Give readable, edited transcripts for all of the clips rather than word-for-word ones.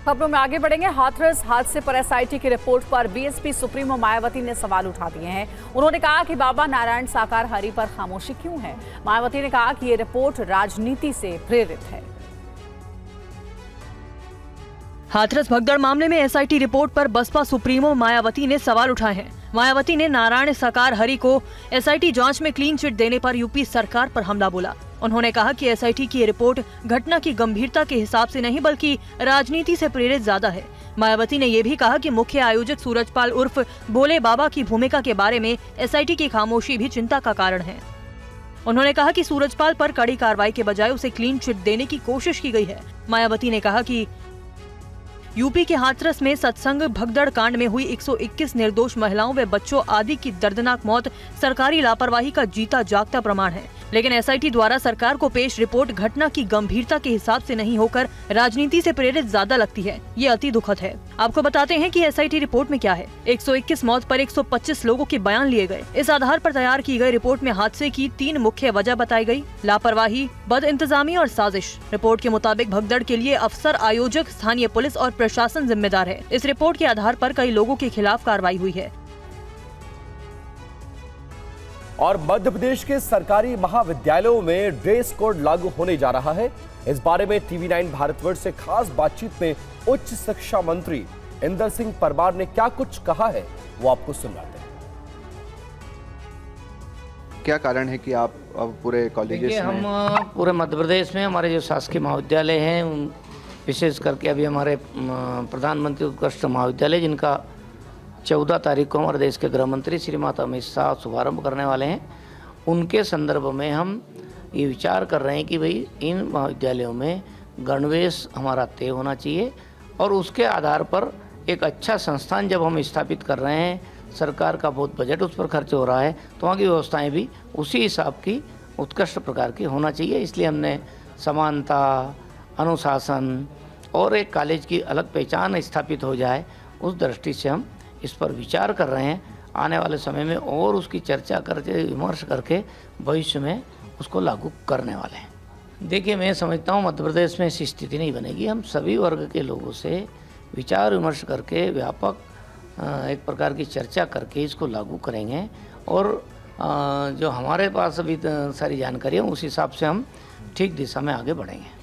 खबरों में आगे बढ़ेंगे। हाथरस हादसे पर एसआईटी की रिपोर्ट पर बीएसपी सुप्रीमो मायावती ने सवाल उठा दिए हैं। उन्होंने कहा कि बाबा नारायण साकार हरि पर खामोशी क्यों है। मायावती ने कहा कि ये रिपोर्ट राजनीति से प्रेरित है। हाथरस भगदड़ मामले में एसआईटी रिपोर्ट पर बसपा सुप्रीमो मायावती ने सवाल उठाए हैं। मायावती ने नारायण साकार हरि को एसआईटी जांच में क्लीन चिट देने पर यूपी सरकार पर हमला बोला। उन्होंने कहा कि एसआईटी की ये रिपोर्ट घटना की गंभीरता के हिसाब से नहीं बल्कि राजनीति से प्रेरित ज्यादा है। मायावती ने ये भी कहा कि मुख्य आयोजक सूरजपाल उर्फ भोले बाबा की भूमिका के बारे में एसआईटी की खामोशी भी चिंता का कारण है। उन्होंने कहा कि सूरजपाल पर कड़ी कार्रवाई के बजाय उसे क्लीन चिट देने की कोशिश की गई है। मायावती ने कहा कि यूपी के हाथरस में सत्संग भगदड़ कांड में हुई 121 निर्दोष महिलाओं व बच्चों आदि की दर्दनाक मौत सरकारी लापरवाही का जीता जागता प्रमाण है। लेकिन एसआईटी द्वारा सरकार को पेश रिपोर्ट घटना की गंभीरता के हिसाब से नहीं होकर राजनीति से प्रेरित ज्यादा लगती है। ये अति दुखद है। आपको बताते हैं कि एसआईटी रिपोर्ट में क्या है। 121 मौत पर 125 लोगों के बयान लिए गए। इस आधार पर तैयार की गई रिपोर्ट में हादसे की 3 मुख्य वजह बताई गई: लापरवाही, बद इंतजामी और साजिश। रिपोर्ट के मुताबिक भगदड़ के लिए अफसर, आयोजक, स्थानीय पुलिस और प्रशासन जिम्मेदार है। इस रिपोर्ट के आधार पर कई लोगों के खिलाफ कार्रवाई हुई है। और मध्य प्रदेश के सरकारी महाविद्यालयों में ड्रेस कोड लागू होने जा रहा है। इस बारे में TV9 भारतवर्ष से खास बातचीत में उच्च शिक्षा मंत्री इंदर सिंह परमार ने क्या कुछ कहा है, वो आपको सुनाते हैं। क्या कारण है कि आप अब पूरे कॉलेजेस में? हम पूरे मध्य प्रदेश में हमारे जो शासकीय महाविद्यालय हैं, विशेष करके अभी हमारे प्रधानमंत्री उत्कृष्ट महाविद्यालय, जिनका 14 तारीख को हमारे देश के गृह मंत्री श्रीमान अमित शाह शुभारंभ करने वाले हैं, उनके संदर्भ में हम ये विचार कर रहे हैं कि भाई इन महाविद्यालयों में गणवेश हमारा तय होना चाहिए और उसके आधार पर एक अच्छा संस्थान जब हम स्थापित कर रहे हैं, सरकार का बहुत बजट उस पर खर्च हो रहा है, तो वहाँ की व्यवस्थाएँ भी उसी हिसाब की उत्कृष्ट प्रकार की होना चाहिए। इसलिए हमने समानता, अनुशासन और एक कॉलेज की अलग पहचान स्थापित हो जाए, उस दृष्टि से हम इस पर विचार कर रहे हैं। आने वाले समय में और उसकी चर्चा करके विमर्श करके भविष्य में उसको लागू करने वाले हैं। देखिए, मैं समझता हूँ मध्य प्रदेश में ऐसी स्थिति नहीं बनेगी। हम सभी वर्ग के लोगों से विचार विमर्श करके व्यापक एक प्रकार की चर्चा करके इसको लागू करेंगे और जो हमारे पास अभी सारी जानकारी है उस हिसाब से हम ठीक दिशा में आगे बढ़ेंगे।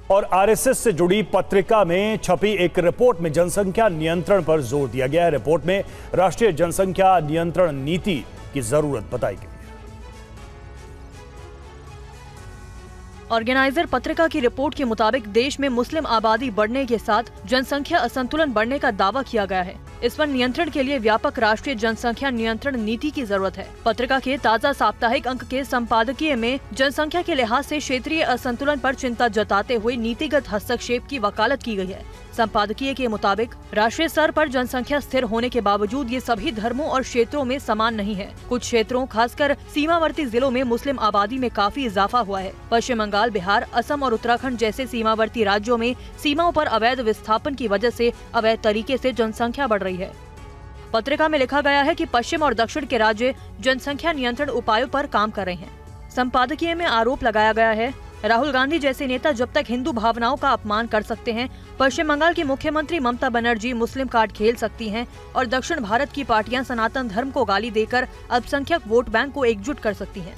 और आरएसएस से जुड़ी पत्रिका में छपी एक रिपोर्ट में जनसंख्या नियंत्रण पर जोर दिया गया है। रिपोर्ट में राष्ट्रीय जनसंख्या नियंत्रण नीति की जरूरत बताई गई है। ऑर्गेनाइजर पत्रिका की रिपोर्ट के मुताबिक देश में मुस्लिम आबादी बढ़ने के साथ जनसंख्या असंतुलन बढ़ने का दावा किया गया है। इस पर नियंत्रण के लिए व्यापक राष्ट्रीय जनसंख्या नियंत्रण नीति की जरूरत है। पत्रिका के ताजा साप्ताहिक अंक के संपादकीय में जनसंख्या के लिहाज से क्षेत्रीय असंतुलन पर चिंता जताते हुए नीतिगत हस्तक्षेप की वकालत की गई है। संपादकीय के मुताबिक राष्ट्रीय स्तर पर जनसंख्या स्थिर होने के बावजूद ये सभी धर्मों और क्षेत्रों में समान नहीं है। कुछ क्षेत्रों, खासकर सीमावर्ती जिलों में मुस्लिम आबादी में काफी इजाफा हुआ है। पश्चिम बंगाल, बिहार, असम और उत्तराखंड जैसे सीमावर्ती राज्यों में सीमाओं पर अवैध विस्थापन की वजह से अवैध तरीके से जनसंख्या बढ़ रही है। पत्रिका में लिखा गया है कि पश्चिम और दक्षिण के राज्य जनसंख्या नियंत्रण उपायों पर काम कर रहे हैं। संपादकीय में आरोप लगाया गया है, राहुल गांधी जैसे नेता जब तक हिंदू भावनाओं का अपमान कर सकते हैं, पश्चिम बंगाल की मुख्यमंत्री ममता बनर्जी मुस्लिम कार्ड खेल सकती हैं और दक्षिण भारत की पार्टियां सनातन धर्म को गाली देकर अल्पसंख्यक वोट बैंक को एकजुट कर सकती हैं।